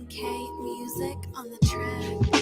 K music on the track.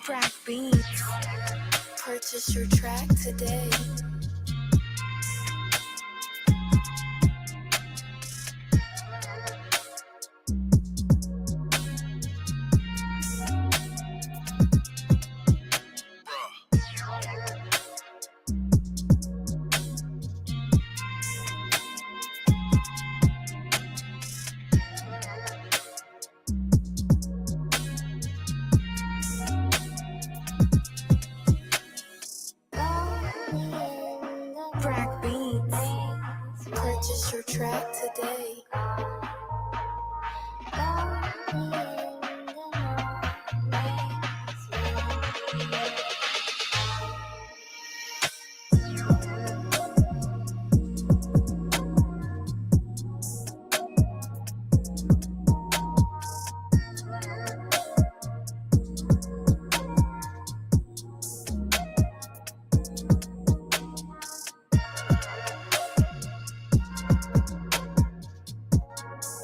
Crack beats. Purchase your track today. Crack beats. Purchase your track today.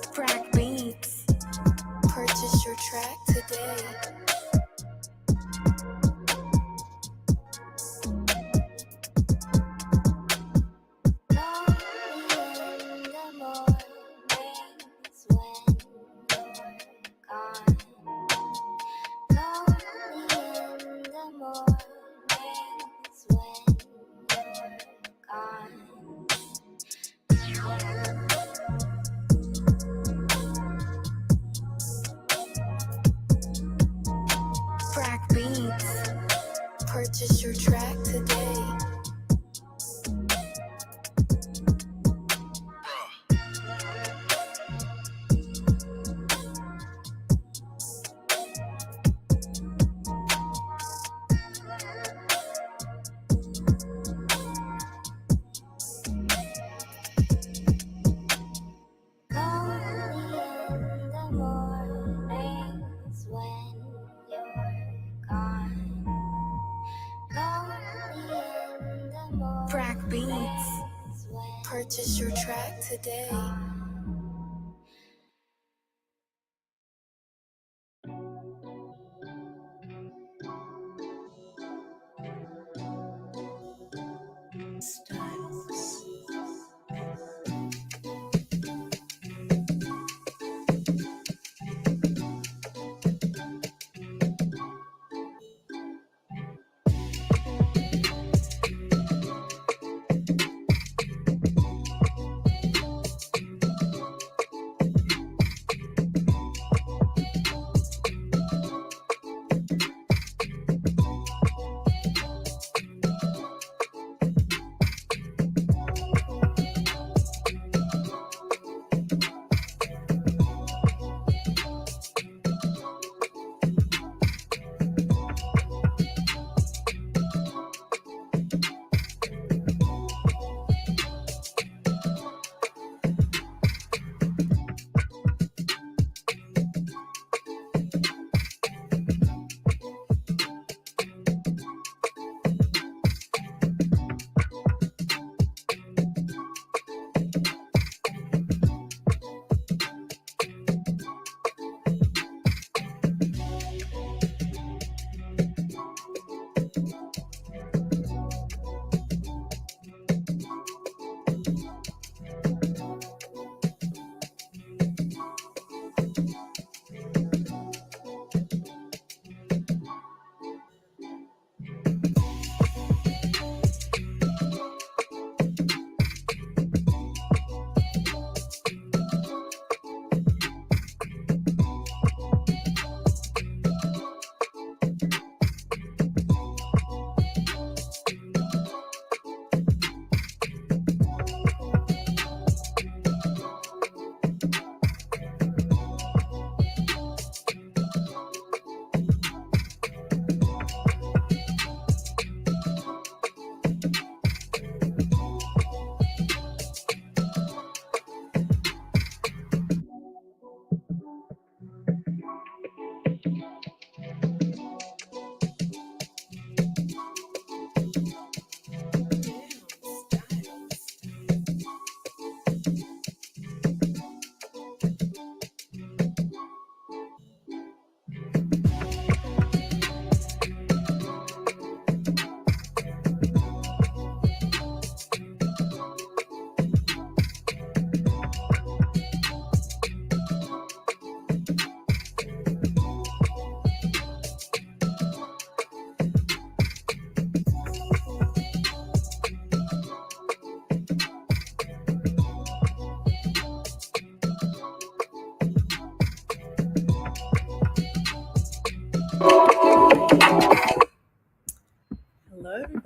Crack beats. Purchase your track today. Crack beats. Purchase your track today. Crack beats. Purchase your track today.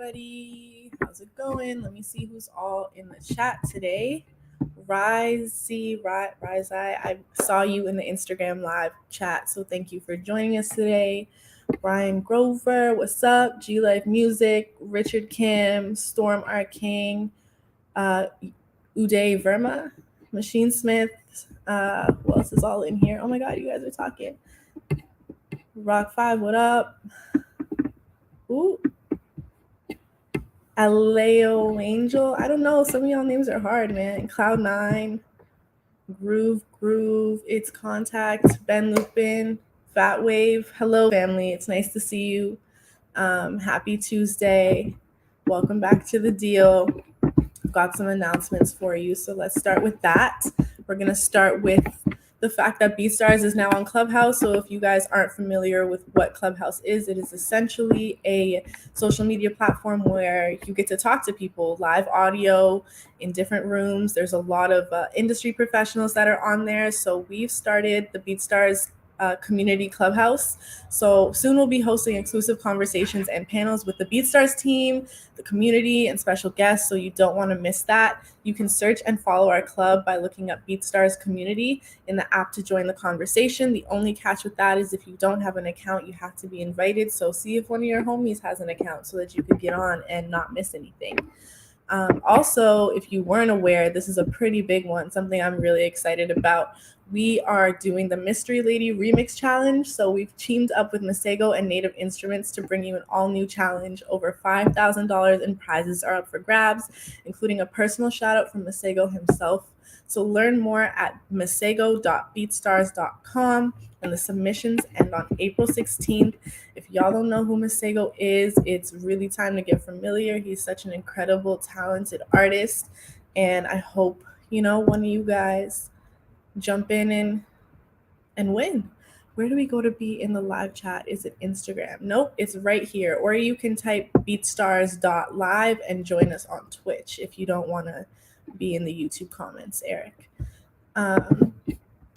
everybody. How's it going? Let me see who's all in the chat today. Rise, I saw you in the Instagram live chat, so thank you for joining us today. Brian Grover, what's up? G Life Music, Richard Kim, Storm R. King, Uday Verma, Machine Smith. Who else is all in here? Oh my God, you guys are talking. Rock 5, what up? Ooh. Aleo Angel. I don't know. Some of y'all names are hard, man. Cloud9, Groove, It's Contact, Ben Lupin, Fat Wave. Hello, family. It's nice to see you. Happy Tuesday. Welcome back to the deal. I've got some announcements for you. So let's start with that. We're going to start with the fact that BeatStars is now on Clubhouse. So if you guys aren't familiar with what Clubhouse is, it is essentially a social media platform where you get to talk to people, live audio in different rooms. There's a lot of industry professionals that are on there. So we've started the BeatStars community Clubhouse. So soon we'll be hosting exclusive conversations and panels with the BeatStars team, the community, and special guests. So you don't want to miss that. You can search and follow our club by looking up BeatStars community in the app to join the conversation. The only catch with that is if you don't have an account, you have to be invited. So see if one of your homies has an account so that you can get on and not miss anything. Also, if you weren't aware, this is a pretty big one, something I'm really excited about. We are doing the Mystery Lady Remix Challenge. So we've teamed up with Masego and Native Instruments to bring you an all-new challenge. Over $5,000 in prizes are up for grabs, including a personal shout-out from Masego himself. So learn more at masego.beatstars.com, and the submissions end on April 16th. If y'all don't know who Masego is, it's really time to get familiar. He's such an incredible, talented artist, and I hope, one of you guys jump in and win. Where do we go to be in the live chat? Is it Instagram? Nope, it's right here. Or you can type beatstars.live and join us on Twitch if you don't want to be in the YouTube comments, Eric.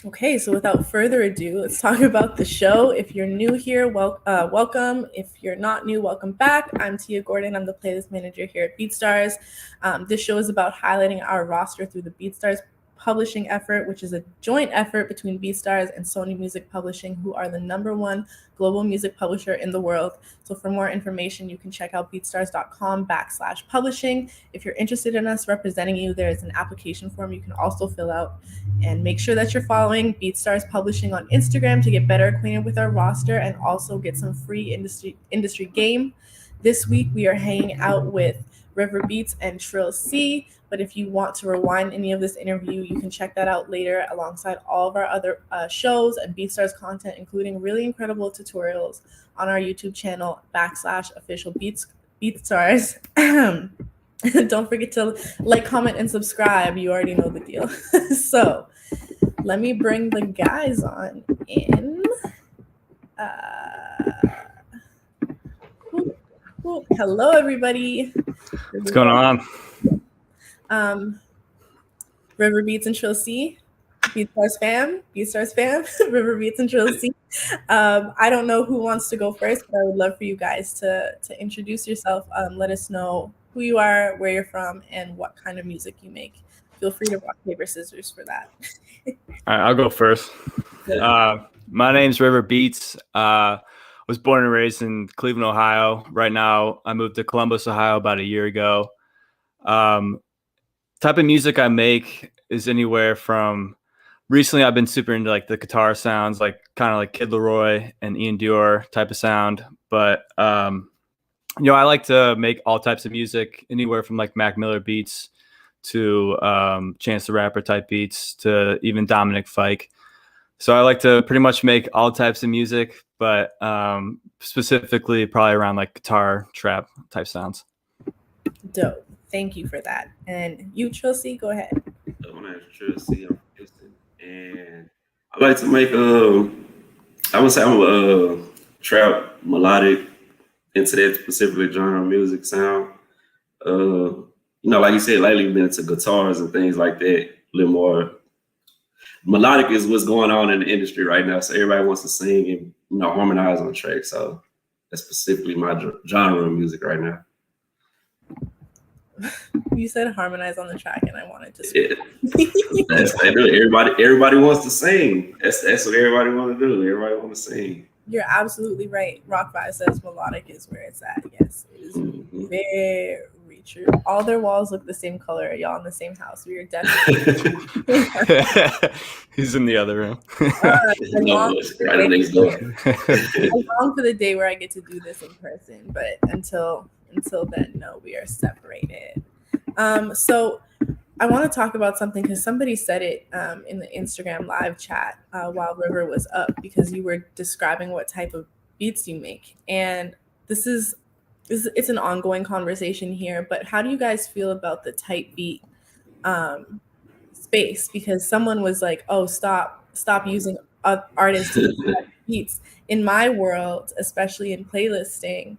Okay, so without further ado, let's talk about the show. If you're new here, welcome. If you're not new, welcome back. I'm Tia Gordon. I'm the playlist manager here at BeatStars. This show is about highlighting our roster through the BeatStars Publishing effort, which is a joint effort between BeatStars and Sony Music Publishing, who are the #1 global music publisher in the world. So for more information, you can check out beatstars.com/publishing. If you're interested in us representing you, there is an application form you can also fill out. And make sure that you're following BeatStars Publishing on Instagram to get better acquainted with our roster and also get some free industry game. This week, we are hanging out with River Beats and TrillC. But if you want to rewind any of this interview, you can check that out later alongside all of our other shows and BeatStars content, including really incredible tutorials on our YouTube channel /official BeatStars. Don't forget to like, comment, and subscribe. You already know the deal. So let me bring the guys on in. Hello, everybody. What's going on? River Beats and TrillC, BeatStars fam, River Beats and TrillC. I don't know who wants to go first, but I would love for you guys to introduce yourself. Let us know who you are, where you're from, and what kind of music you make. Feel free to rock, paper, scissors for that. All right, I'll go first. My name's River Beats. Was born and raised in Cleveland, Ohio. Right now, I moved to Columbus, Ohio about a year ago. Type of music I make is anywhere from, recently I've been super into like the guitar sounds, like kind of like Kid Laroi and Ian Dior type of sound. But, I like to make all types of music, anywhere from like Mac Miller beats to Chance the Rapper type beats to even Dominic Fike. So I like to pretty much make all types of music, but specifically probably around like guitar, trap type sounds. Dope. Thank you for that. And you, TrillC, go ahead. My name is TrillC. I'm from Houston, and I like to make I would say I'm a trap, melodic, into that specifically genre music sound. Like you said, lately we've been into guitars and things like that. A little more melodic is what's going on in the industry right now. So everybody wants to sing and harmonize on tracks. So that's specifically my genre of music right now. You said harmonize on the track, and I wanted to Yeah. That's what they do. Everybody wants to sing. That's what everybody want to do. Everybody want to sing. You're absolutely right. Rock Vibe says melodic is where it's at. Yes, it is very true. All their walls look the same color. Y'all in the same house. We are definitely. He's in the other room. I long Right next door. for the day where I get to do this in person, but until then, no, we are separated. So I want to talk about something because somebody said it in the Instagram live chat while River was up, because you were describing what type of beats you make, and it's an ongoing conversation here. But how do you guys feel about the type beat space? Because someone was like, "Oh, stop using artists to make beats." In my world, especially in playlisting,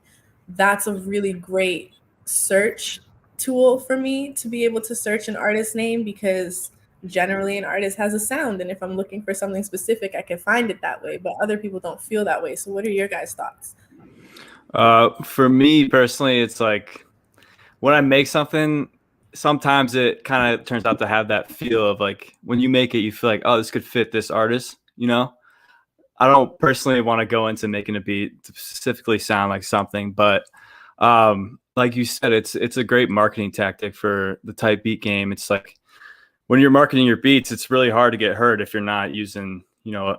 that's a really great search tool for me to be able to search an artist name, because generally an artist has a sound, and if I'm looking for something specific, I can find it that way, but other people don't feel that way. So what are your guys' thoughts? For me personally, it's like when I make something, sometimes it kind of turns out to have that feel of like when you make it, you feel like, oh, this could fit this artist, you know? I don't personally want to go into making a beat to specifically sound like something, but like you said, it's a great marketing tactic for the type beat game. It's like when you're marketing your beats, it's really hard to get heard if you're not using, you know,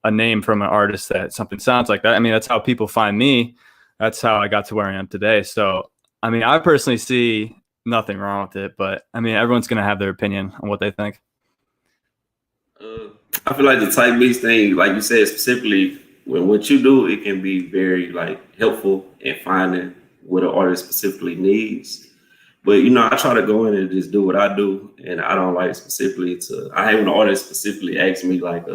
a name from an artist that something sounds like that. I mean, that's how people find me. That's how I got to where I am today. So, I mean, I personally see nothing wrong with it, but I mean, everyone's going to have their opinion on what they think. I feel like the type beats thing, like you said, specifically when what you do, it can be very like helpful in finding what an artist specifically needs. But you know, I try to go in and just do what I do, and I don't like specifically to. I hate when an artist specifically asks me like,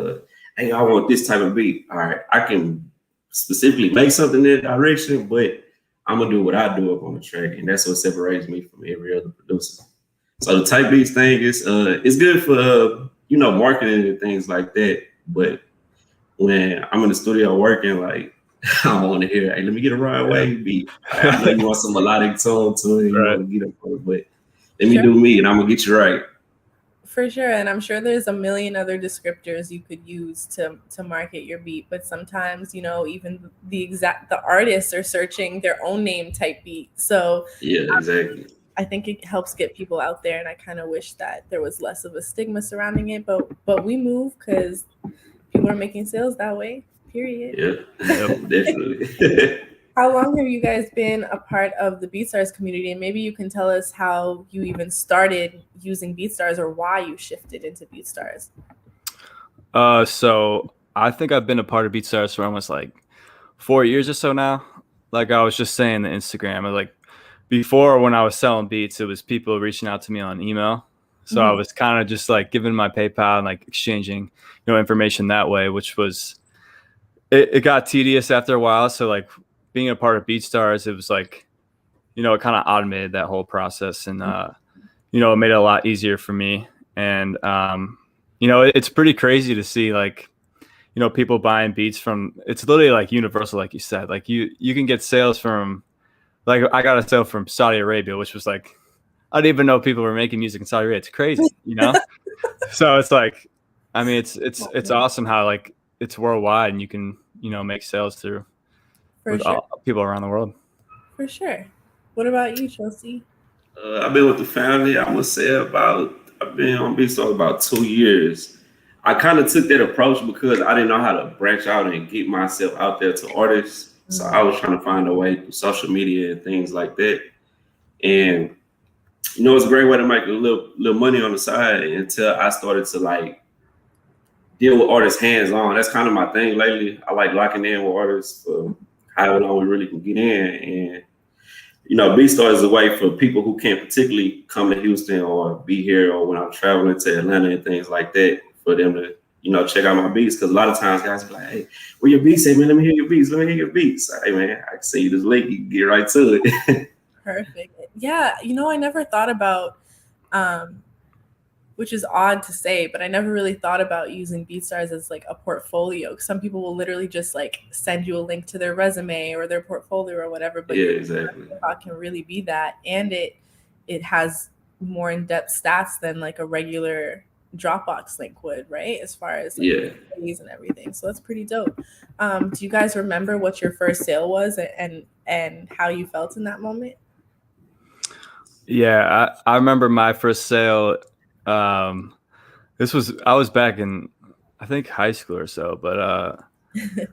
"Hey, I want this type of beat." All right, I can specifically make something in that direction, but I'm gonna do what I do up on the track, and that's what separates me from every other producer. So the type beats thing is it's good for you know, marketing and things like that. But when I'm in the studio working, like I don't want to hear, hey, let me get a Ryan Wave beat. I know you want some melodic tone to it, you want to get up on it, but let me do me and I'm gonna get you right. For sure. And I'm sure there's a million other descriptors you could use to market your beat. But sometimes, you know, even the artists are searching their own name type beat. So yeah, exactly. I think it helps get people out there, and I kind of wish that there was less of a stigma surrounding it. But we move because people are making sales that way. Period. Yeah, definitely. How long have you guys been a part of the BeatStars community? And maybe you can tell us how you even started using BeatStars or why you shifted into BeatStars. So I think I've been a part of BeatStars for almost like 4 years or so now. Like I was just saying, the Instagram, I like. Before, when I was selling beats, it was people reaching out to me on email. So I was kind of just like giving my PayPal and like exchanging, you know, information that way, which was, it got tedious after a while. So like being a part of BeatStars, it was like, you know, it kind of automated that whole process, and, you know, it made it a lot easier for me. And, you know, it's pretty crazy to see like, you know, people buying beats from, it's literally like universal, like you said, like you can get sales from, like I got a sale from Saudi Arabia, which was like, I didn't even know people were making music in Saudi Arabia. It's crazy, you know? So it's like, I mean, it's awesome how like it's worldwide and you can, you know, make sales through with all people around the world. For sure. What about you, TrillC? I've been with the family, I would say I've been on BeatStars about 2 years. I kind of took that approach because I didn't know how to branch out and get myself out there to artists. So I was trying to find a way through social media and things like that. And, you know, it's a great way to make a little money on the side until I started to like deal with artists hands-on. That's kind of my thing lately. I like locking in with artists for however long we really can get in. And, you know, BeatStars is a way for people who can't particularly come to Houston or be here, or when I'm traveling to Atlanta and things like that, for them to, you know, check out my beats. Because a lot of times guys be like, hey, where your beats at, man? Let me hear your beats. Let me hear your beats. Hey, man, I can send you this link. You can get right to it. Perfect. Yeah, you know, I never thought about, which is odd to say, but I never really thought about using BeatStars as like a portfolio. Some people will literally just like send you a link to their resume or their portfolio or whatever. But yeah, exactly. It can really be that, and it it has more in-depth stats than like a regular Dropbox link would, right? As far as like fees and everything. So that's pretty dope. Do you guys remember what your first sale was and how you felt in that moment? Yeah, I remember my first sale. I was back in, I think, high school or so, but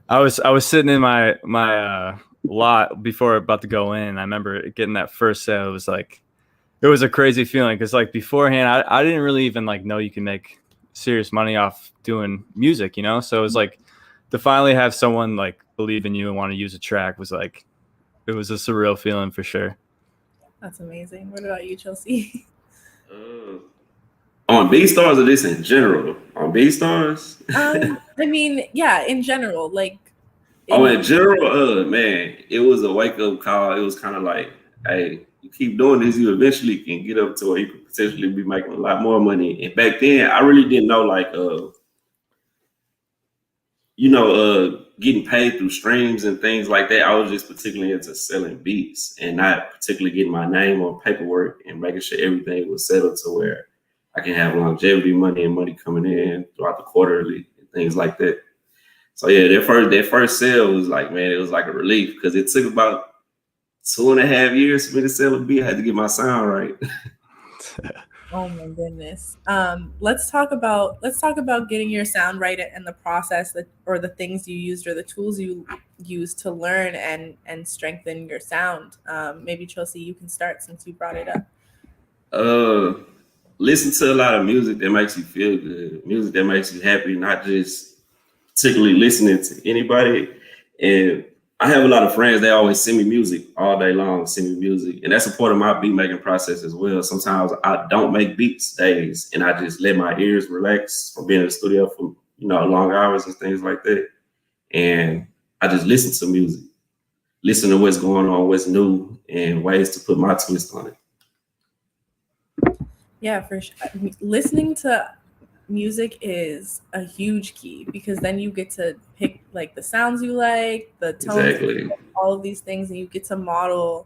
I was sitting in my lot before about to go in. I remember getting that first sale. It was a crazy feeling because like beforehand, I didn't really even like know you can make serious money off doing music, you know? So it was like to finally have someone like believe in you and want to use a track was like, it was a surreal feeling for sure. That's amazing. What about you, TrillC? On BeatStars or this in general? On BeatStars? I mean, yeah, in general, like. In general, man, it was a wake up call. It was kind of like, hey, you keep doing this, you eventually can get up to where you could potentially be making a lot more money. And back then, I really didn't know like, getting paid through streams and things like that. I was just particularly into selling beats and not particularly getting my name on paperwork and making sure everything was settled to where I can have longevity money and money coming in throughout the quarterly and things like that. So yeah, that first sale was like, man, it was like a relief because it took about 2.5 years for me to sell a beat. I had to get my sound right. Oh my goodness. Let's talk about getting your sound right and the process or the things you used or the tools you used to learn and strengthen your sound. Maybe TrillC, you can start since you brought it up. Listen to a lot of music that makes you feel good, music that makes you happy, not just particularly listening to anybody. And I have a lot of friends, they always send me music all day long, send me music. And that's a part of my beat making process as well. Sometimes I don't make beats days and I just let my ears relax from being in the studio for, long hours and things like that. And I just listen to music, listen to what's going on, what's new, and ways to put my twist on it. Yeah, for sure. Listening to music is a huge key because then you get to pick like the sounds you like, the tones, all of these things, and you get to model.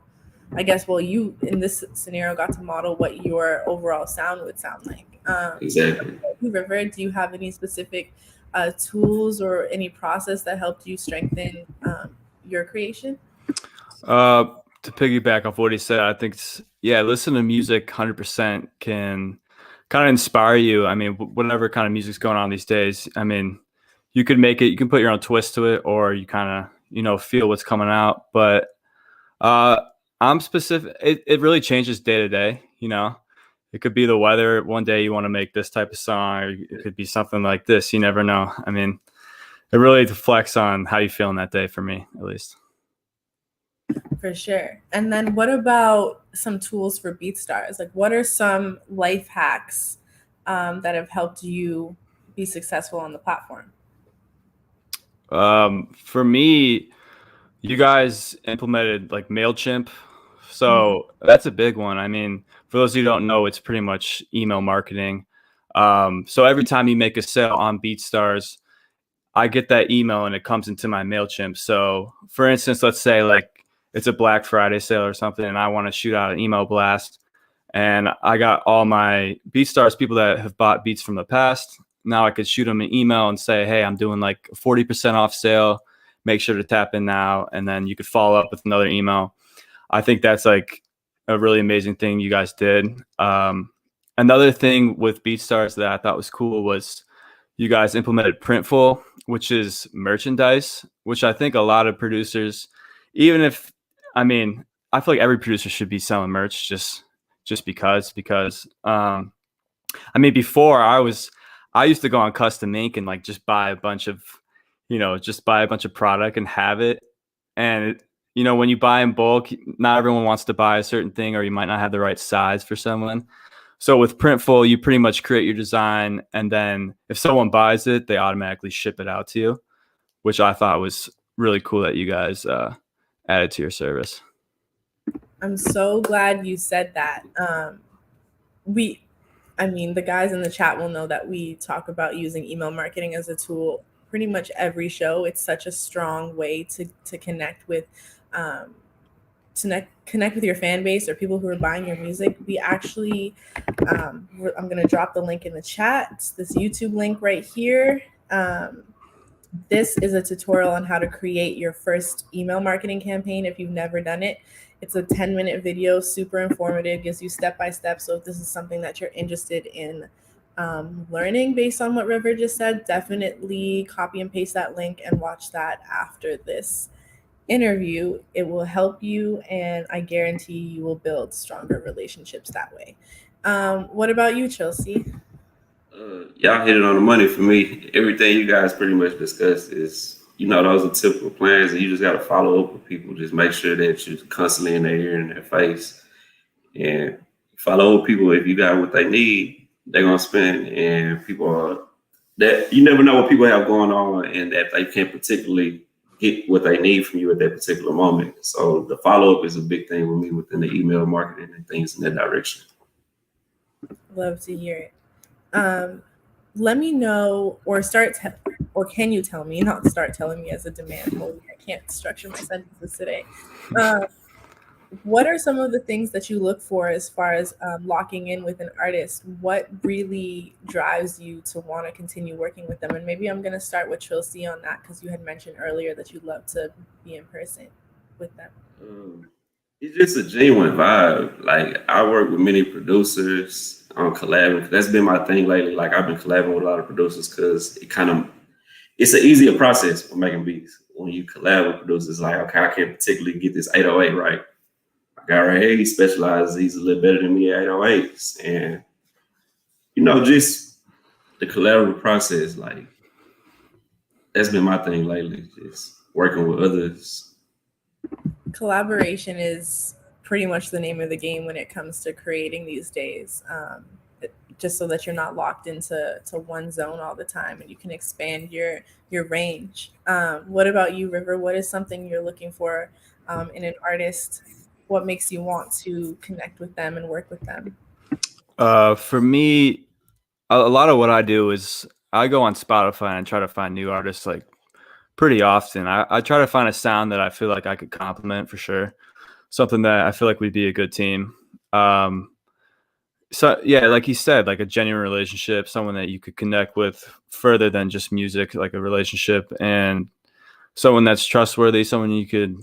I guess, well, you in this scenario got to model what your overall sound would sound like. Exactly. River, do you have any specific tools or any process that helped you strengthen your creation? To piggyback off what he said, I think listen to music 100% can kind of inspire you. I mean, whatever kind of music's going on these days. I mean, you can put your own twist to it, or you kind of, feel what's coming out. But I'm specific. It really changes day to day. It could be the weather. One day you want to make this type of song, or it could be something like this. You never know. I mean, it really reflects on how you feel in that day for me, at least. For sure. And then what about some tools for BeatStars? Like what are some life hacks that have helped you be successful on the platform? For me, you guys implemented like MailChimp. So that's a big one. I mean, for those who don't know, it's pretty much email marketing. So every time you make a sale on BeatStars, I get that email and it comes into my MailChimp. So for instance, let's say like it's a Black Friday sale or something, and I want to shoot out an email blast. And I got all my BeatStars people that have bought beats from the past. Now I could shoot them an email and say, hey, I'm doing like a 40% off sale. Make sure to tap in now. And then you could follow up with another email. I think that's like a really amazing thing you guys did. Another thing with BeatStars that I thought was cool was you guys implemented Printful, which is merchandise, which I think a lot of producers, I feel like every producer should be selling merch just because before I used to go on Custom Ink and like just buy a bunch of product and have it. And when you buy in bulk, not everyone wants to buy a certain thing, or you might not have the right size for someone. So with Printful, you pretty much create your design, and then if someone buys it, they automatically ship it out to you, which I thought was really cool that you guys added to your service. I'm so glad you said that. The guys in the chat will know that we talk about using email marketing as a tool pretty much every show. It's such a strong way to connect with connect with your fan base or people who are buying your music, we actually, I'm going to drop the link in the chat, this YouTube link right here. This is a tutorial on how to create your first email marketing campaign if you've never done it. It's a 10-minute video, super informative, gives you step-by-step. So if this is something that you're interested in learning based on what River just said, definitely copy and paste that link and watch that after this interview. It will help you, and I guarantee you will build stronger relationships that way. What about you, TrillC? Y'all hit it on the money for me. Everything you guys pretty much discussed is, those are typical plans, and you just got to follow up with people. Just make sure that you're constantly in their ear and their face, and follow up with people. If you got what they need, they're gonna spend. And people are that you never know what people have going on, and that they can't particularly get what they need from you at that particular moment. So the follow up is a big thing with me within the email marketing and things in that direction. Love to hear it. Let me know, or can you tell me, not start telling me as a demand. I can't structure my sentences today. What are some of the things that you look for as far as locking in with an artist? What really drives you to want to continue working with them? And maybe I'm going to start with TrillC on that, because you had mentioned earlier that you'd love to be in person with them. It's just a genuine vibe. Like, I work with many producers on collabing. That's been my thing lately. Like, I've been collabing with a lot of producers because it's an easier process for making beats. When you collab with producers, like, okay, I can't particularly get this 808 right. My guy right here, he specializes, he's a little better than me at 808s. And, just the collaborative process, like, that's been my thing lately, just working with others. Collaboration is pretty much the name of the game when it comes to creating these days, just so that you're not locked into one zone all the time and you can expand your range. What about you, River? What is something you're looking for in an artist? What makes you want to connect with them and work with them? For me, a lot of what I do is I go on Spotify and try to find new artists like pretty often. I try to find a sound that I feel like I could complement for sure. Something that I feel like we'd be a good team. So yeah, like you said, like a genuine relationship, someone that you could connect with further than just music, like a relationship, and someone that's trustworthy, someone you could,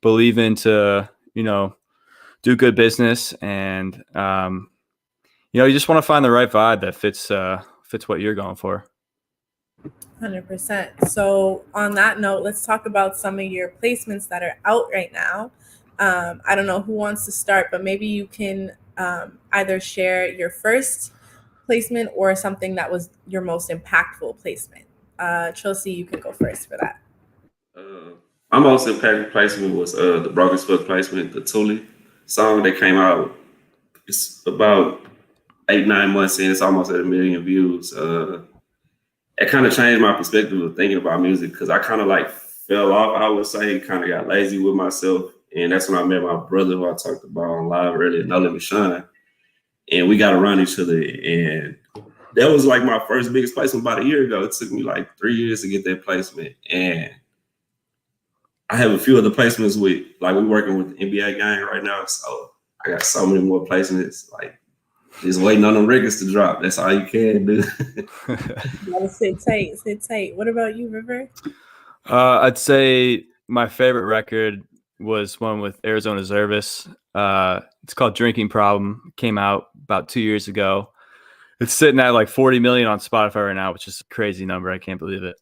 believe in to, do good business. And, you just want to find the right vibe that fits what you're going for. 100%. So on that note, let's talk about some of your placements that are out right now. I don't know who wants to start, but maybe you can either share your first placement or something that was your most impactful placement. TrillC, you can go first for that. My most impactful placement was the Broken Foot placement, the Trill song that came out. It's about 8-9 months in. It's almost at 1 million views. It kind of changed my perspective of thinking about music, because I kind of like fell off, I would say, kind of got lazy with myself. And that's when I met my brother, who I talked about on live earlier, No Limit Shine. And we got around each other. And that was like my first biggest placement about a year ago. It took me like 3 years to get that placement. And I have a few other placements with, like, we're working with the NBA gang right now. So I got so many more placements, like, just waiting on them records to drop. That's all you can do. You gotta sit tight. What about you, River? I'd say my favorite record was one with Arizona Zervis. It's called Drinking Problem. It came out about 2 years ago. It's sitting at like 40 million on Spotify right now, which is a crazy number. I can't believe it.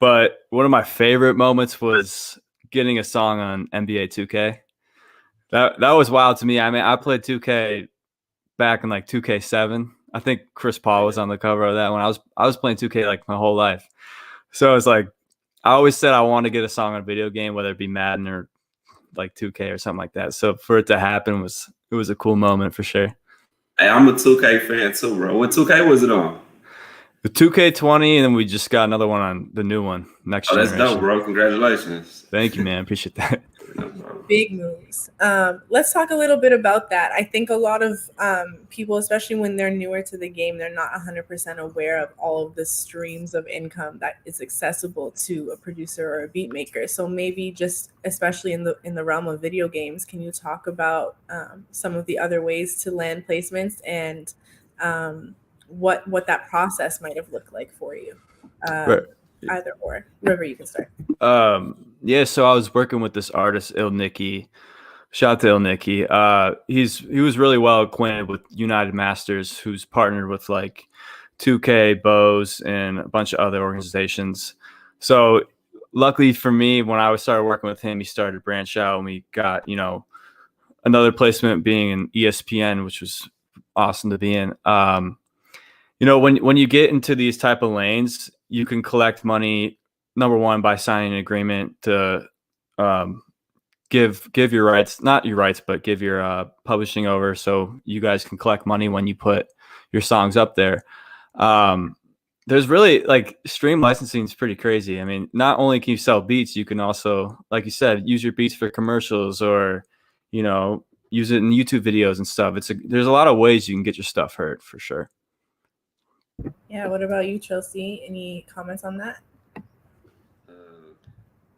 But one of my favorite moments was getting a song on NBA 2K. That was wild to me. I mean, I played 2K back in like 2K7. I think Chris Paul was on the cover of that one. I was playing 2K like my whole life. So it's like, I always said I wanted to get a song on a video game, whether it be Madden or like 2K or something like that. So for it to happen it was a cool moment for sure. Hey, I'm a 2K fan too, bro. What 2K was it on? The 2K20, and then we just got another one on the new one next generation. That's dope, bro. Congratulations. Thank you, man. Appreciate that. No problem. Big moves. Let's talk a little bit about that. I think a lot of people, especially when they're newer to the game, they're not 100% aware of all of the streams of income that is accessible to a producer or a beat maker. So maybe just especially in the realm of video games, can you talk about some of the other ways to land placements and what that process might have looked like for you? Right. Either or. River, you can start. Yeah, so I was working with this artist, Il Nicky. Shout out to Il Nicky. He was really well acquainted with United Masters, who's partnered with like 2K, Bose, and a bunch of other organizations. So luckily for me, when I started working with him, he started to branch out, and we got, you know, another placement being in ESPN, which was awesome to be in. You know, when you get into these type of lanes, you can collect money, number one, by signing an agreement to give your rights, not your rights, but give your publishing over, so you guys can collect money when you put your songs up there. There's really, like, stream licensing is pretty crazy. I mean, not only can you sell beats, you can also, like you said, use your beats for commercials, or, you know, use it in YouTube videos and stuff. There's a lot of ways you can get your stuff heard, for sure. Yeah, what about you, TrillC? Any comments on that?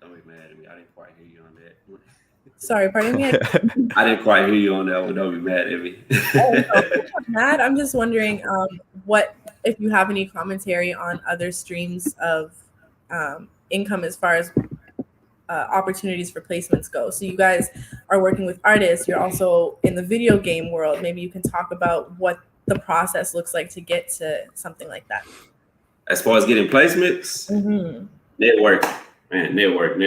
Don't be mad at me. I didn't quite hear you on that. Sorry, pardon me. I didn't quite hear you on that one. Don't be mad at me. I'm mad. I'm just wondering what if you have any commentary on other streams of income as far as opportunities for placements go. So you guys are working with artists. You're also in the video game world. Maybe you can talk about what the process looks like to get to something like that. As far as getting placements, network, man, network.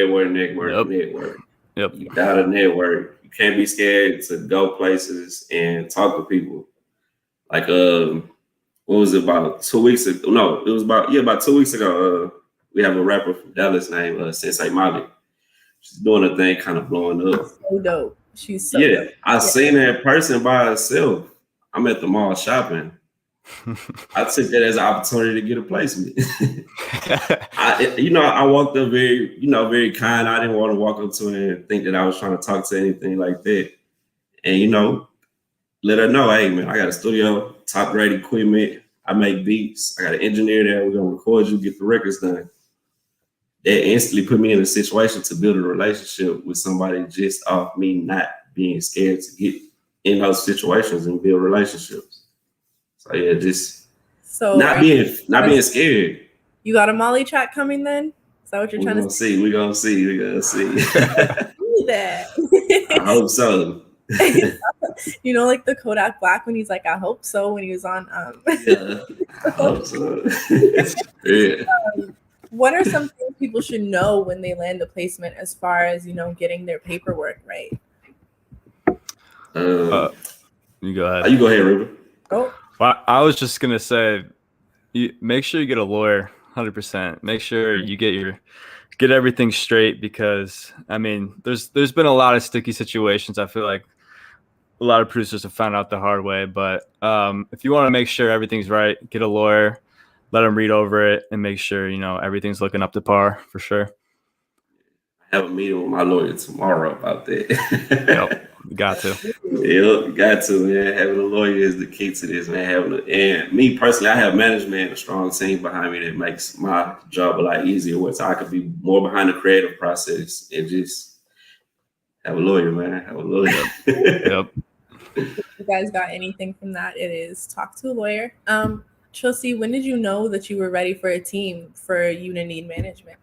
Yep. You gotta network. You can't be scared to go places and talk to people. Like, what was it, about 2 weeks ago? No, it was about 2 weeks ago. We have a rapper from Dallas named Sensei Molly. She's doing a thing, kind of blowing up. So dope. She's so dope. I seen her in person by herself. I'm at the mall shopping. I took that as an opportunity to get a placement. I walked up very kind. I didn't want to walk up to her and think that I was trying to talk to anything like that. And, let her know, hey, man, I got a studio, top grade equipment. I make beats. I got an engineer there. We're going to record you, get the records done. That instantly put me in a situation to build a relationship with somebody just off me not being scared to get in those situations and build relationships. So yeah, just not being scared. You got a Molly track coming then? Is that what you're trying to say? We're gonna see. That. I hope so. Like the Kodak Black when he's like, I hope so, when he was on Yeah, I hope so. Yeah. What are some things people should know when they land a placement as far as, getting their paperwork right? You go ahead. You go ahead, River. Oh. Well, I was just gonna say, make sure you get a lawyer, 100%. Make sure you get everything straight, because I mean, there's been a lot of sticky situations. I feel like a lot of producers have found out the hard way. But if you want to make sure everything's right, get a lawyer, let them read over it, and make sure everything's looking up to par, for sure. I have a meeting with my lawyer tomorrow about that. Yep. Got to. Yep, got to, man. Having a lawyer is the key to this, man. And me personally, I have management and a strong team behind me that makes my job a lot easier, where I could be more behind the creative process and just have a lawyer, man. Have a lawyer. Yep. If you guys got anything from that, it is talk to a lawyer. TrillC, when did you know that you were ready for a team for you to need management?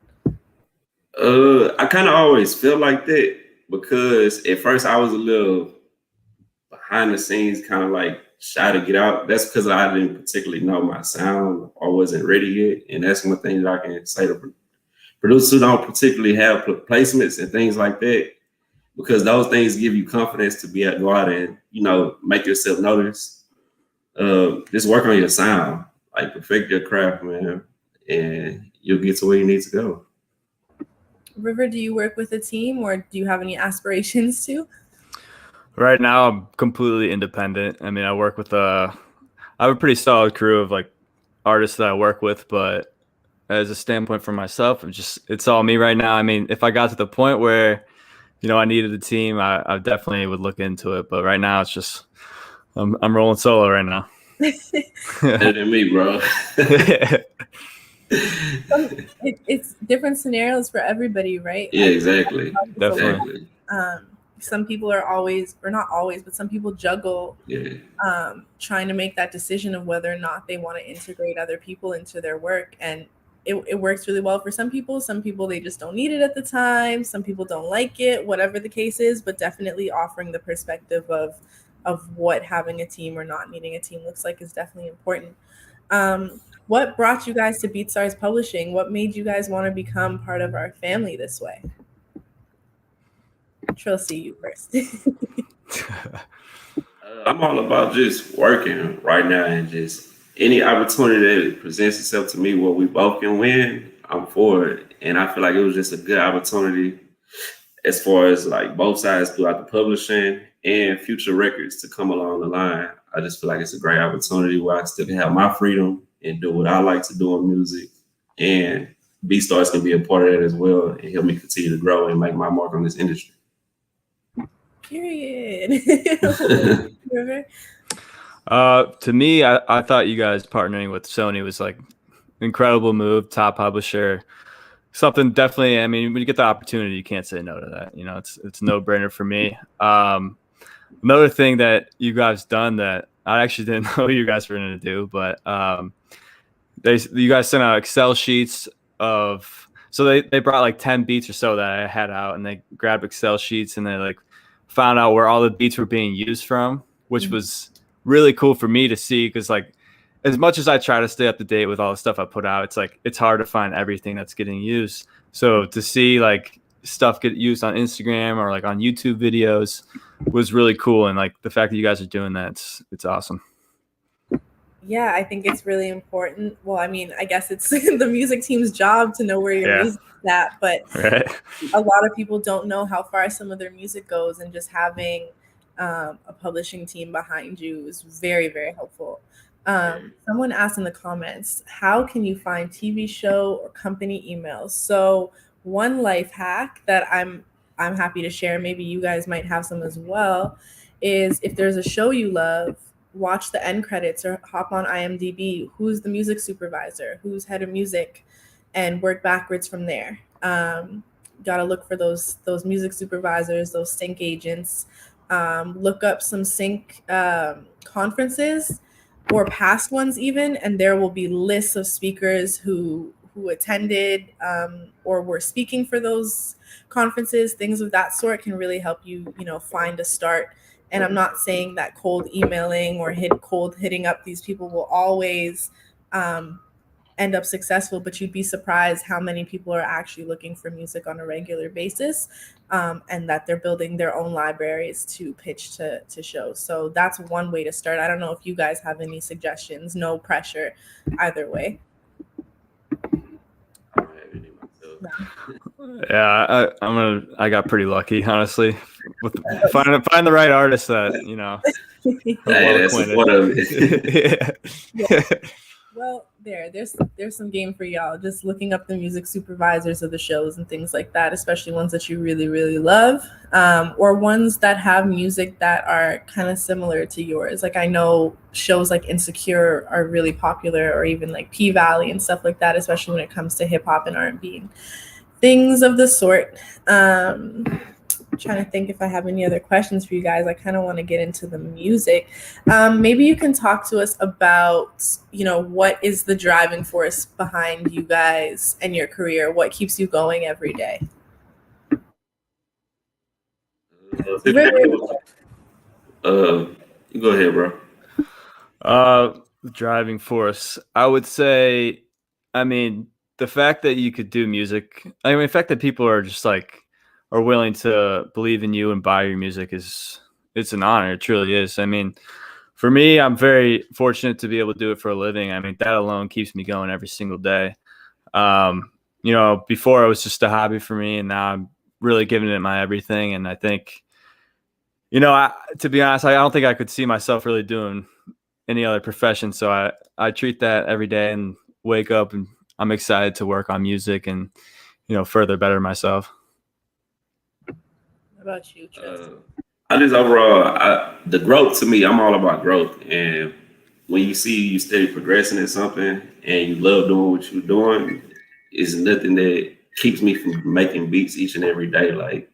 I kind of always feel like that, because at first I was a little behind the scenes, kind of like shy to get out. That's because I didn't particularly know my sound or wasn't ready yet. And that's one thing that I can say to producers who don't particularly have placements and things like that, because those things give you confidence to be able to go out and, make yourself notice. Just work on your sound, like perfect your craft, man, and you'll get to where you need to go. River, do you work with a team, or do you have any aspirations to? Right now, I'm completely independent. I mean, I have a pretty solid crew of like artists that I work with, but as a standpoint for myself, it's all me right now. I mean, if I got to the point where I needed a team, I definitely would look into it. But right now, it's just I'm rolling solo right now. Better than me, bro. It's different scenarios for everybody, right? Yeah, exactly. Definitely. Some people are always, or not always, but some people juggle trying to make that decision of whether or not they want to integrate other people into their work. And it works really well for some people. Some people, they just don't need it at the time. Some people don't like it, whatever the case is, but definitely offering the perspective of what having a team or not needing a team looks like is definitely important. What brought you guys to BeatStars Publishing? What made you guys want to become part of our family this way? TrillC, you first. I'm all about just working right now, and just any opportunity that presents itself to me where we both can win, I'm for it. And I feel like it was just a good opportunity as far as like both sides throughout the publishing and future records to come along the line. I just feel like it's a great opportunity where I still can have my freedom and do what I like to do in music. And BeatStars can be a part of that as well and help me continue to grow and make my mark on this industry. Period. To me, I thought you guys partnering with Sony was like incredible move, top publisher, something definitely. I mean, when you get the opportunity, you can't say no to that. It's a no-brainer for me. Another thing that you guys done that I actually didn't know you guys were going to do, but you guys sent out Excel sheets of, so they brought like 10 beats or so that I had out, and they grabbed Excel sheets and they like found out where all the beats were being used from, which was really cool for me to see, because like as much as I try to stay up to date with all the stuff I put out, it's like it's hard to find everything that's getting used. So to see like stuff get used on Instagram or like on YouTube videos was really cool, and like the fact that you guys are doing that, it's awesome. Yeah, I think it's really important. Well, I mean, I guess it's the music team's job to know where your music's at, but a lot of people don't know how far some of their music goes, and just having a publishing team behind you is very, very helpful. Someone asked in the comments, how can you find TV show or company emails? So one life hack that I'm happy to share, maybe you guys might have some as well, is if there's a show you love, watch the end credits or hop on IMDb. Who's the music supervisor? Who's head of music? And work backwards from there. Got to look for those music supervisors, those sync agents. Look up some sync conferences or past ones even, and there will be lists of speakers who attended or were speaking for those conferences. Things of that sort can really help you, find a start. And I'm not saying that cold emailing or hitting up these people will always end up successful, but you'd be surprised how many people are actually looking for music on a regular basis, and that they're building their own libraries to pitch to shows. So that's one way to start. I don't know if you guys have any suggestions. No pressure either way. Yeah, I got pretty lucky, honestly, with find the right artist that Well, there's some game for y'all. Just looking up the music supervisors of the shows and things like that, especially ones that you really, really love, or ones that have music that are kind of similar to yours. Like I know shows like Insecure are really popular, or even like P Valley and stuff like that, especially when it comes to hip hop and R&B and things of the sort. I'm trying to think if I have any other questions for you guys. I kind of want to get into the music. Maybe you can talk to us about, what is the driving force behind you guys and your career? What keeps you going every day? You go ahead, bro. The driving force, I would say, the fact that you could do music, the fact that people are just like, are willing to believe in you and buy your music it's an honor. It truly is. For me, I'm very fortunate to be able to do it for a living. That alone keeps me going every single day. Before it was just a hobby for me, and now I'm really giving it my everything. And I think, to be honest, I don't think I could see myself really doing any other profession. So I treat that every day and wake up and I'm excited to work on music and, further better myself. What about you, Trill? I just overall, the growth to me, I'm all about growth. And when you see you steady progressing in something and you love doing what you're doing, is nothing that keeps me from making beats each and every day. Like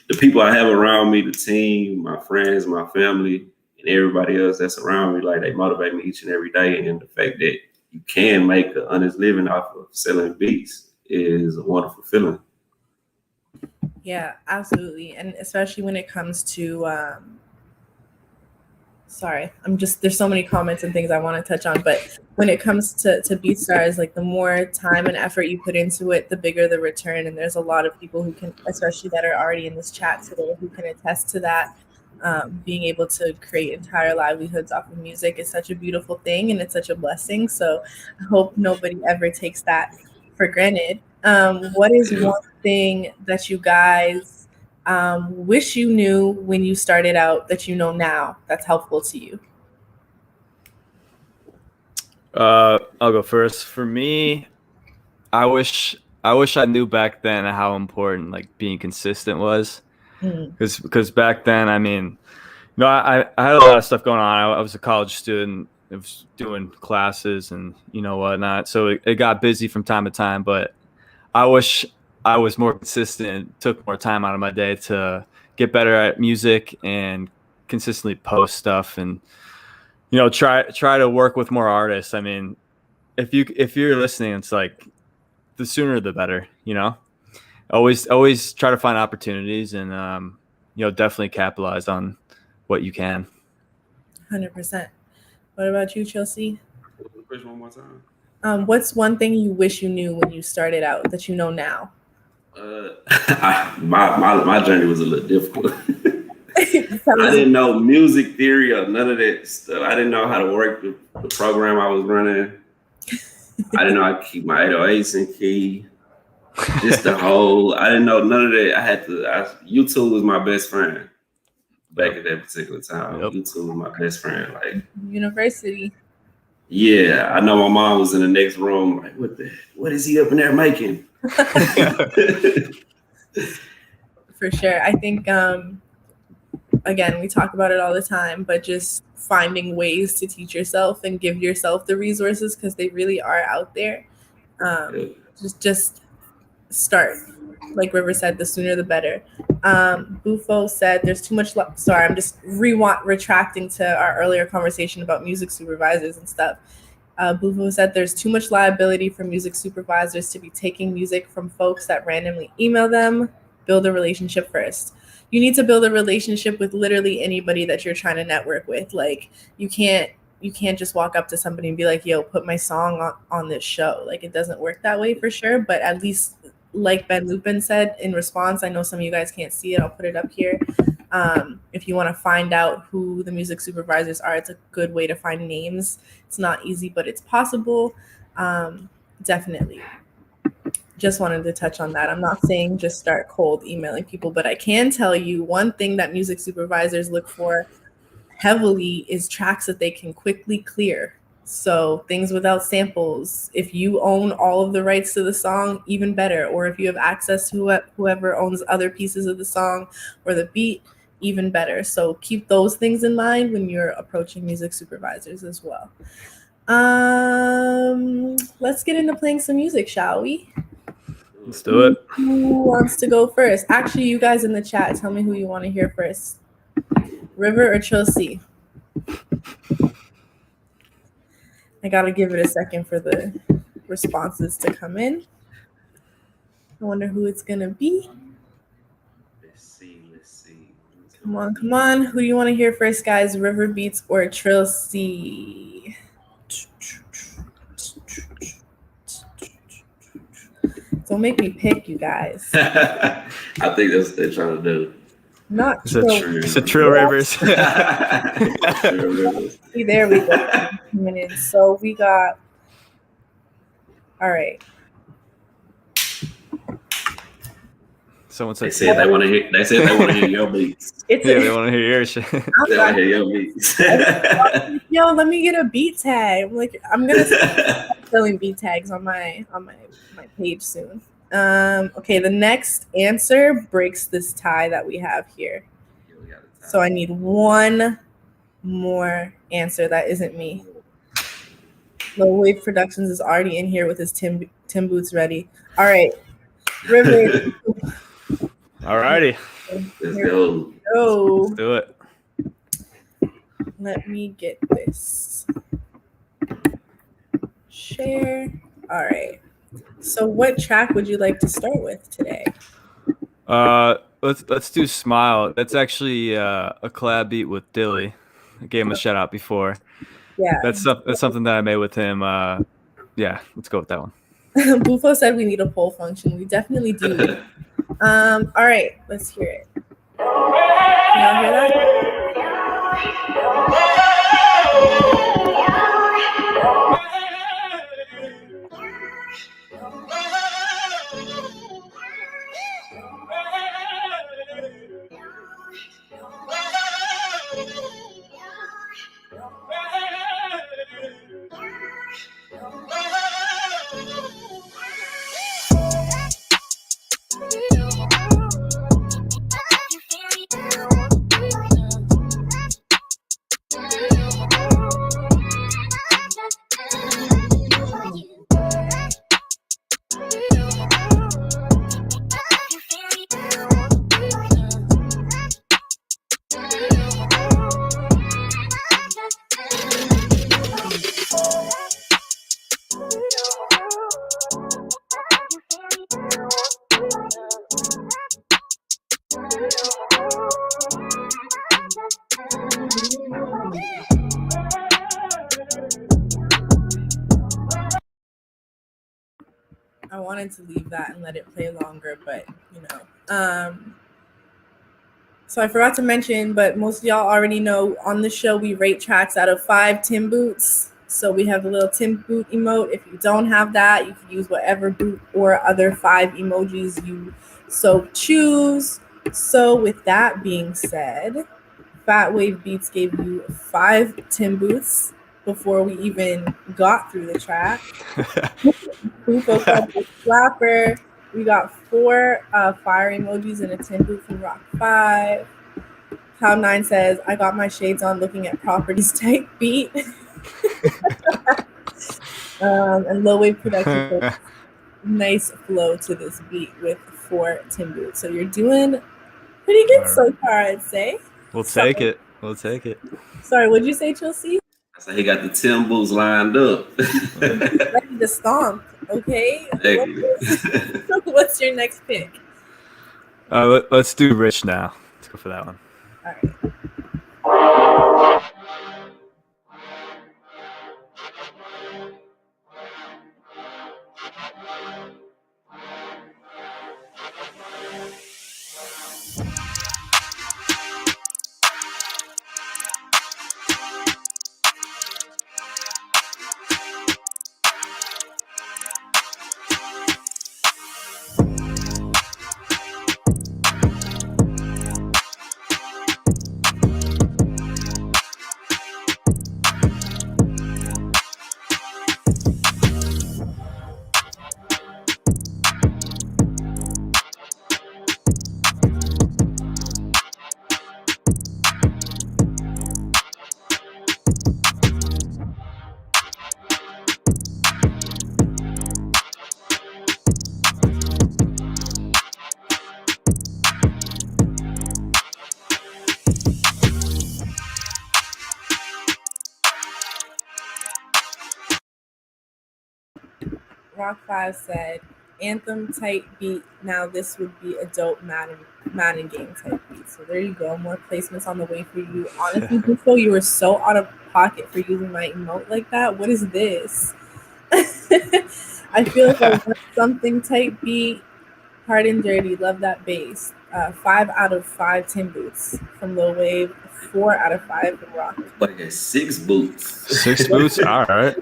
the people I have around me, the team, my friends, my family, and everybody else that's around me, like they motivate me each and every day. And the fact that you can make an honest living off of selling beats is a wonderful feeling. Yeah, absolutely. And especially when it comes to there's so many comments and things I want to touch on, but when it comes to BeatStars, like the more time and effort you put into it, the bigger the return. And there's a lot of people who can, especially that are already in this chat today, who can attest to that. Being able to create entire livelihoods off of music is such a beautiful thing, and it's such a blessing. So I hope nobody ever takes that for granted. What is one thing that you guys wish you knew when you started out that you know now that's helpful to you? I'll go first. For me, I wish I knew back then how important like being consistent was. Because back then, I mean, I had a lot of stuff going on. I was a college student. I was doing classes and whatnot. So it got busy from time to time. But I wish I was more consistent and took more time out of my day to get better at music and consistently post stuff and try to work with more artists. I mean, if you're listening, it's like the sooner the better. Always try to find opportunities and definitely capitalize on what you can. 100%. What about you, TrillC? Question one more time. What's one thing you wish you knew when you started out that you know now? My journey was a little difficult. I didn't know music theory or none of that stuff. I didn't know how to work the program I was running. I didn't know how to keep my 808s in key. Just the whole, I didn't know none of that. YouTube was my best friend back at that particular time. Yep. YouTube was my best friend. Like university. Yeah, I know my mom was in the next room. Like, what is he up in there making? For sure. I think, again, we talk about it all the time, but just finding ways to teach yourself and give yourself the resources because they really are out there. Just start. Like River said, the sooner the better. Bufo said there's too much. Sorry, I'm just retracting to our earlier conversation about music supervisors and stuff. Bufo said there's too much liability for music supervisors to be taking music from folks that randomly email them. Build a relationship first. You need to build a relationship with literally anybody that you're trying to network with. Like you can't just walk up to somebody and be like, yo, put my song on this show. Like it doesn't work that way for sure. But at least like Ben Lupin said in response, I know some of you guys can't see it. I'll put it up here. If you want to find out who the music supervisors are, it's a good way to find names. It's not easy, but it's possible. Definitely. Just wanted to touch on that. I'm not saying just start cold emailing people, but I can tell you one thing that music supervisors look for heavily is tracks that they can quickly clear. So things without samples. If you own all of the rights to the song, even better. Or if you have access to whoever owns other pieces of the song or the beat, even better. So keep those things in mind when you're approaching music supervisors as well. Let's get into playing some music, shall we? Let's do it. Who wants to go first? Actually, you guys in the chat, tell me who you want to hear first. River or TrillC? I gotta give it a second for the responses to come in. I wonder who it's gonna be. Let's see. Come on. Who do you want to hear first, guys? River Beats or TrillC? Don't make me pick, you guys. I think that's what they're trying to do. Not it's Trill. It's a Trill Rivers. See, there we go. So we got. All right. Someone said they said they want to hear your beats. They want to hear your shit. They want to hear your beats. Yo, let me get a beat tag. I'm gonna start selling beat tags on my page soon. Okay, the next answer breaks this tie that we have here. Yeah, we got a tie. So I need one more answer that isn't me. Low Wave Productions is already in here with his Tim boots ready. All right, River. Alrighty, Let's Here go. we go. let's do it. Let me get this. Share. All right. So what track would you like to start with today? Let's do Smile. That's actually a collab beat with Dilly. I gave him a shout out before. Yeah. That's something that I made with him. Yeah, let's go with that one. Bufo said we need a poll function. We definitely do. All right, let's hear it. Can y'all hear that? I wanted to leave that and let it play longer, but you know. So I forgot to mention, but most of y'all already know on the show we rate tracks out of 5 Tim boots. So we have the little Tim boot emote. If you don't have that, you can use whatever boot or other 5 emojis you so choose. So with that being said, Fat Wave Beats gave you 5 Tim boots before we even got through the track. Bufo called the slapper. We got 4 fire emojis and a Tim boot from Rock 5. Cloud9 says, I got my shades on looking at properties type beat. And Low Wave Production says, nice flow to this beat with 4 Tim boots. So you're doing pretty good so far, I'd say. We'll take it. We'll take it. Sorry, what'd you say, TrillC? So he got the Tim boots lined up. Ready to stomp, okay? Exactly. What's your next pick? Let's do Rich now. Let's go for that one. All right. Rock 5 said, Anthem type beat. Now this would be a dope Madden game type beat. So there you go. More placements on the way for you. Honestly, Bufo, you were so out of pocket for using my emote like that. What is this? I feel like I want something type beat. Hard and dirty. Love that bass. 5 out of 5 Tim boots from Lil Wave, 4 out of 5 from Rock. Like got 6 boots. 6 boots. All right.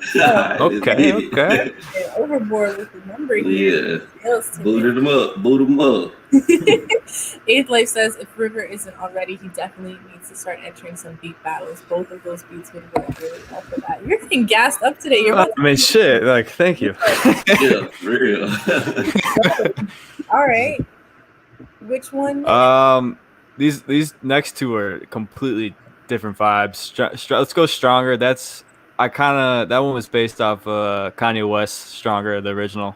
Okay. Okay. And overboard with the number here. Yeah. Booted them up. Boot them up. Eighth Life says if River isn't already, he definitely needs to start entering some beat battles. Both of those beats would work really well for that. You're getting gassed up today. You're about I mean, shit. Like, thank you. Yeah, for real. All right. Which one? These next two are completely different vibes. Let's go Stronger. That one was based off Kanye West Stronger, the original.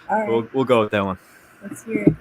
All right. We'll go with that one. Let's hear it.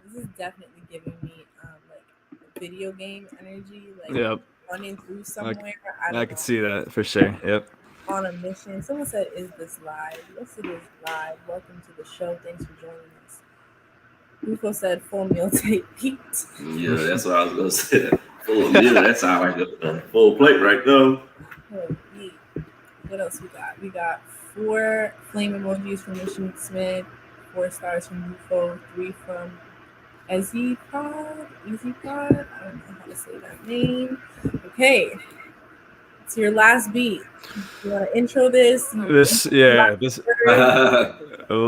This is definitely giving me like video game energy, like running through somewhere. I can see that for sure. Yep. On a mission. Someone said, "Is this live?" Yes, it is live. Welcome to the show. Thanks for joining us. Rufo said, "Full meal tape beat." Yeah, that's what I was gonna say. Full meal. That sounds like a full plate right there. What else we got? We got 4 flame emojis from Mission Smith, 4 stars from Rufo, 3 from Easy Pod. I don't know how to say that name. Okay, it's your last beat. You want to intro this?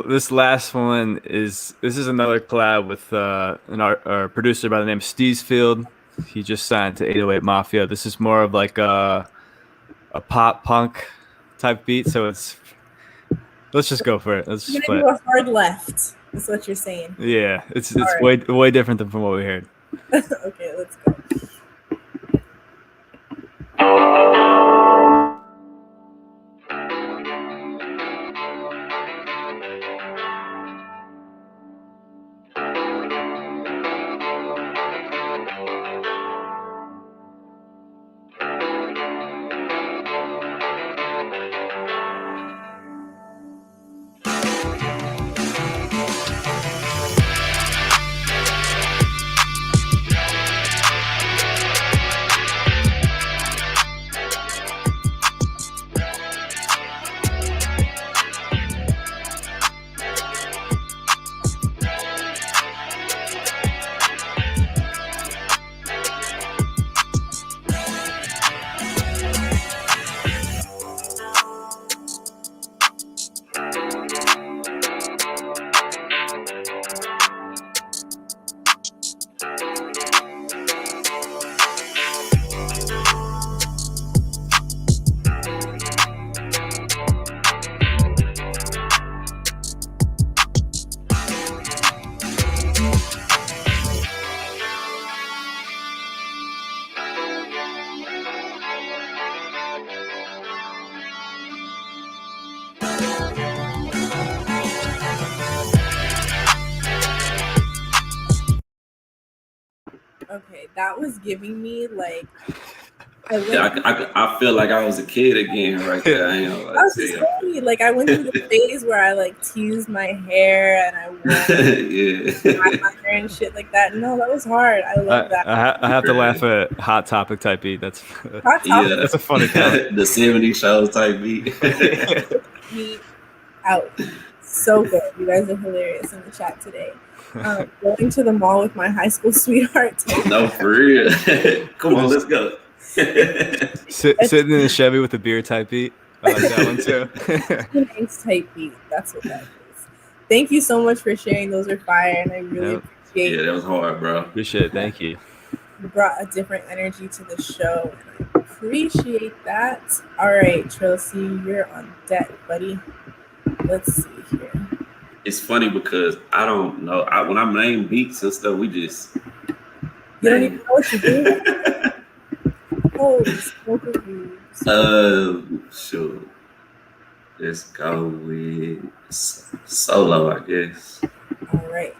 This last one is another collab with our producer by the name of Steesfield. He just signed to 808 Mafia. This is more of like a pop punk type beat, so let's just go for it. Let's just play. Do a hard left. That's what you're saying. Yeah, it's right. way different than from what we heard. Okay, let's go. Okay, that was giving me like I feel like I was a kid again right there. I ain't gonna I was just lie. saying, like I went through the phase where I like teased my hair and I wore Yeah. eyeliner and shit like that. No, that was hard. I love that. I have to laugh at Hot Topic type beat. That's Hot Yeah, Topic that's a funny comment. the 70s shows type beat. me out. So good. You guys are hilarious in the chat today. Going to the mall with my high school sweetheart. No, for real. Come on, let's go. Sitting in a Chevy with a beer type beat. I like that one too. Nice type beat. That's what that is. Thank you so much for sharing. Those are fire, and I really appreciate. Yeah, that was hard, bro. Appreciate it. Thank you. You brought a different energy to the show, and I appreciate that. All right, TrillC, you're on deck, buddy. Let's see here. It's funny because I don't know. When I'm naming beats and stuff, we just. You don't even know what you're doing. Holy smoke of you. Sure. Let's go with solo, I guess. All right.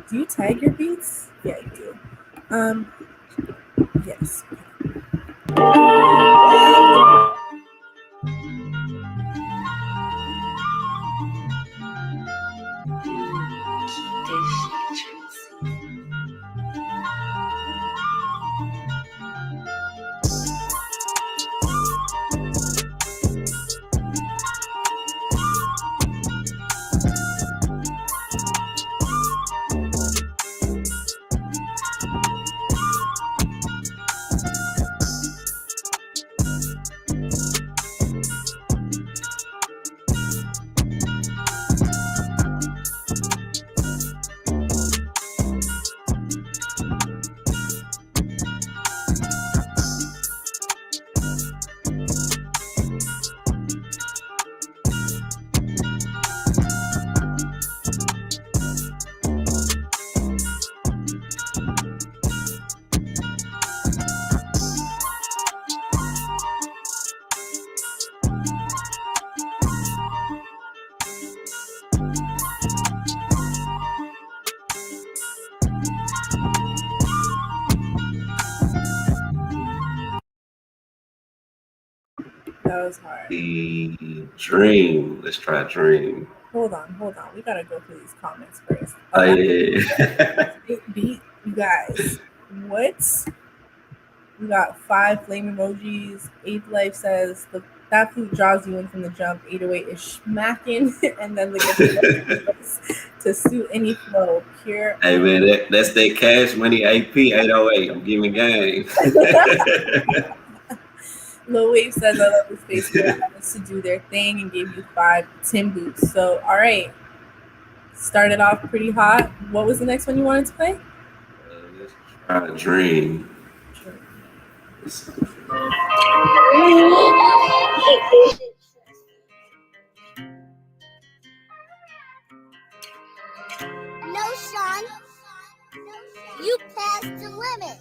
Do you tag your beats? Yeah, you do. Yes. That was hard. The Dream. Let's try Dream. Hold on. We gotta go through these comments first. Oh, yeah. Beat, you guys. What? We got 5 flame emojis. Eighth Life says that flute draws you in from the jump. 808 is smacking, and then the guitar to suit any flow. Pure. Hey man, that's that Cash Money AP 808. I'm giving game. Low Wave says, I love the space for artists to do their thing and gave you 5 Tim boots. So, all right. Started off pretty hot. What was the next one you wanted to play? Let's try Dream. No, Sean. You passed the limit.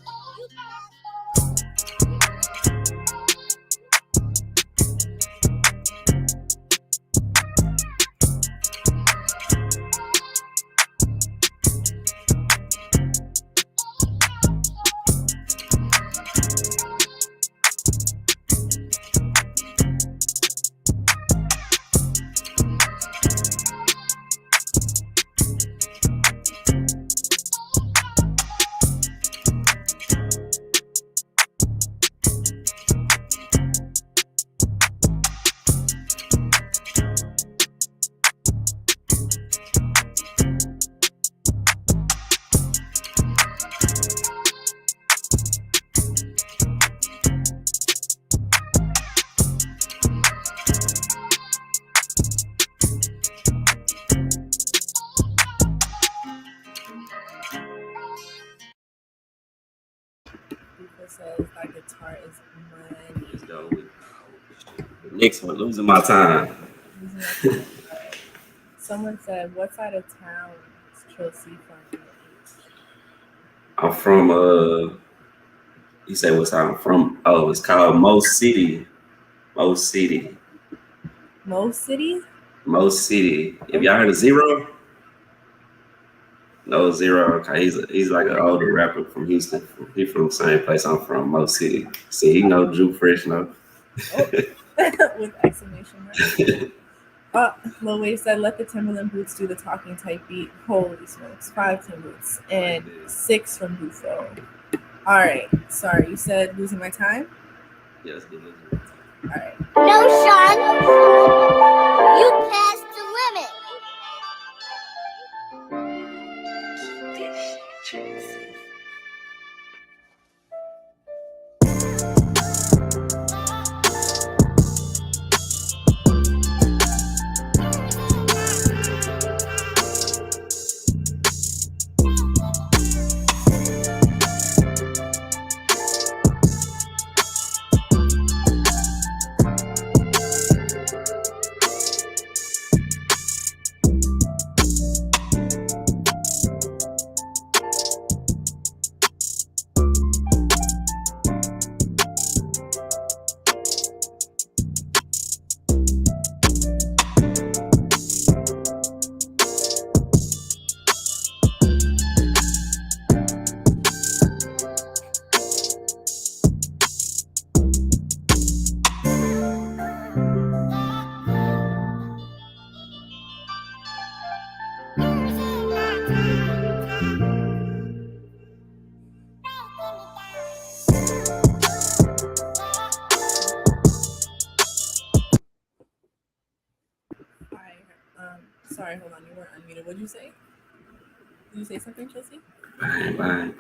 Says that guitar is money. Let's go with the next one. Losing my time. Someone said, what side of town is TrillC from? I'm from you say what side I'm from? Oh, it's called Most City. Most City. Most City? Most City. Have y'all heard of Zero? No Zero. He's like an older rapper from Houston. He from the same place I'm from, Mo City. See, he know Drew Fresh, no. With exclamation mark. Lil Wayne said, let the Timberland boots do the talking type beat. Holy smokes. 5 Tim boots and 6 from Bufo. All right. Sorry, you said losing my time? Yes, good. All right. No, Sean. You passed the limit. Sorry, hold on. You weren't unmuted. What did you say? Did you say something, Chelsea? Bang.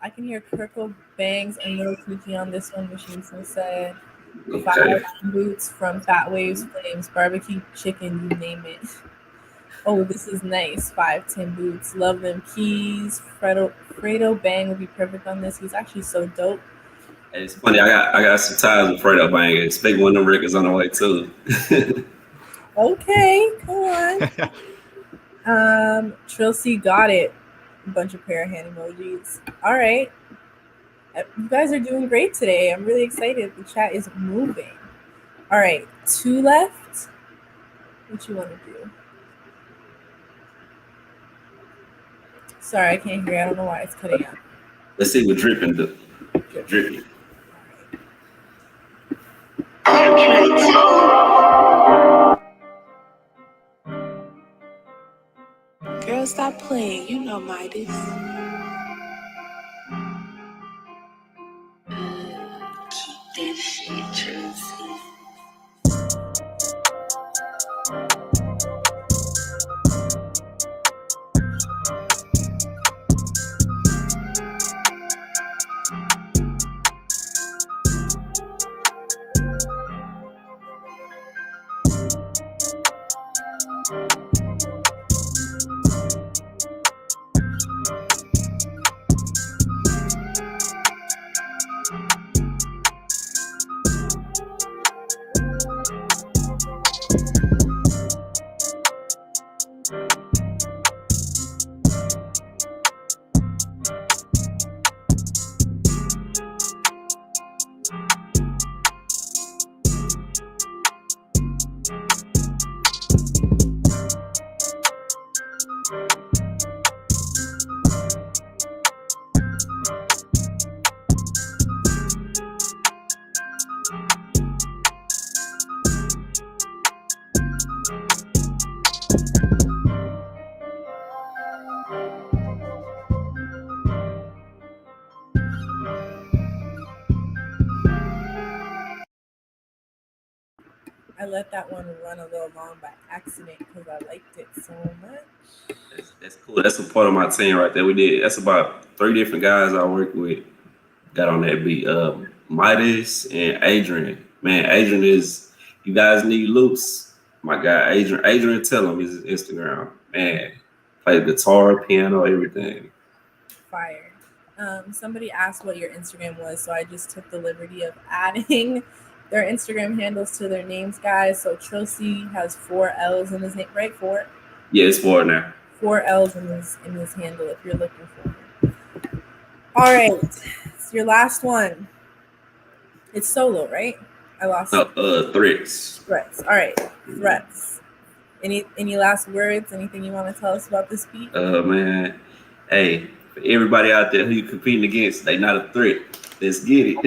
I can hear Kirkle bangs and Little Kiki on this one. Machine said, Okay. 5 boots from Fat Waves, Flames, barbecue chicken, you name it. Oh, this is nice. 5 Tim boots. Love them keys. Fredo Bang would be perfect on this. He's actually so dope. Hey, it's funny. I got some ties with Fredo Bang. Expect one of them records on the way too. Okay, come on. TrillC got it. A bunch of pair of hand emojis. All right. You guys are doing great today. I'm really excited. The chat is moving. All right, 2 left. What you want to do? Sorry, I can't hear. I don't know why it's cutting out. Let's see what Drippin' do. Drippin'. Girl, stop playing. You know Midas. Keep that shit, TrillC. I let that one run a little long by accident because I liked it so much. That's cool. That's a part of my team right there. We did. That's about 3 different guys I work with. Got on that beat. Midas and Adrian. Man, Adrian is. You guys need loops. My guy Adrian. Adrian, tell him his Instagram. Man, play guitar, piano, everything. Fire. Somebody asked what your Instagram was, so I just took the liberty of adding their Instagram handles to their names, guys. So TrillC has 4 L's in his name, right? 4. Yeah, it's 4 now. 4 L's in his handle if you're looking for him. All right, it's your last one. It's solo, right? I lost Threats. Threats. All right, Threats. Any last words? Anything you want to tell us about this beat? Man, hey, for everybody out there who you competing against, they not a threat. Let's get it.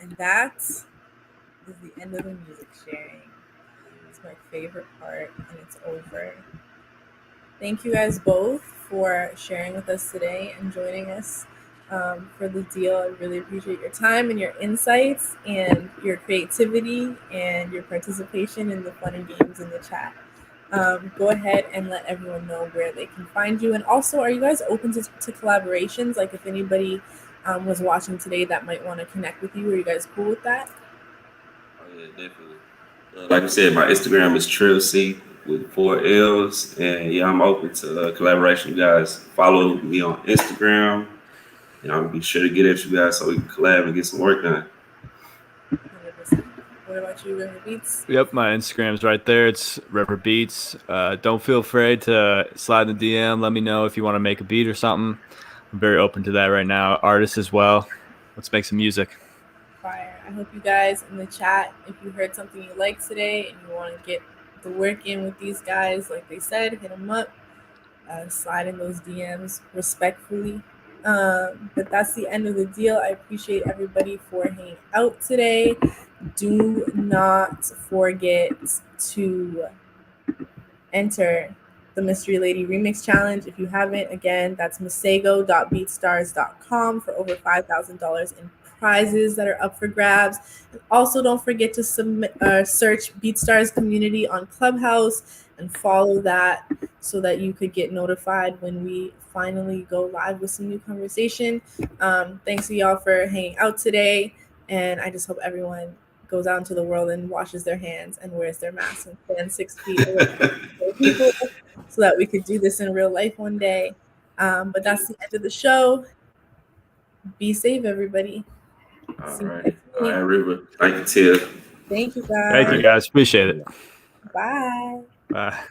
And that is the end of the music sharing. It's my favorite part, and it's over. Thank you guys both for sharing with us today and joining us for the deal. I really appreciate your time and your insights and your creativity and your participation in the fun and games in the chat. Go ahead and let everyone know where they can find you. And also, are you guys open to collaborations? Like if anybody was watching today that might want to connect with you, are you guys cool with that? Oh, yeah, definitely. Like I said, my Instagram is TrillC with 4 L's. And yeah, I'm open to collaboration. You guys follow me on Instagram. And I'll be sure to get at you guys so we can collab and get some work done. 100%. What about you, River Beats? Yep, my Instagram's right there. It's River Beats. Don't feel afraid to slide in the DM. Let me know if you want to make a beat or something. I'm very open to that right now. Artists as well. Let's make some music. Fire. I hope you guys in the chat, if you heard something you liked today and you want to get the work in with these guys, like they said, hit them up, slide in those DMs respectfully. But that's the end of the deal. I appreciate everybody for hanging out today. Do not forget to enter the Mystery Lady Remix Challenge. If you haven't, again, that's masego.beatstars.com for over $5,000 in prizes that are up for grabs. And also, don't forget to search BeatStars Community on Clubhouse and follow that so that you could get notified when we finally go live with some new conversation. Thanks to y'all for hanging out today, and I just hope everyone goes out into the world and washes their hands and wears their mask and stands 6 feet away from people so that we could do this in real life one day. But that's the end of the show. Be safe, everybody. All See you right. next All week. right, River. Thank you, Tia. Thank you, guys. Thank you, guys. Appreciate it. Bye. Bye.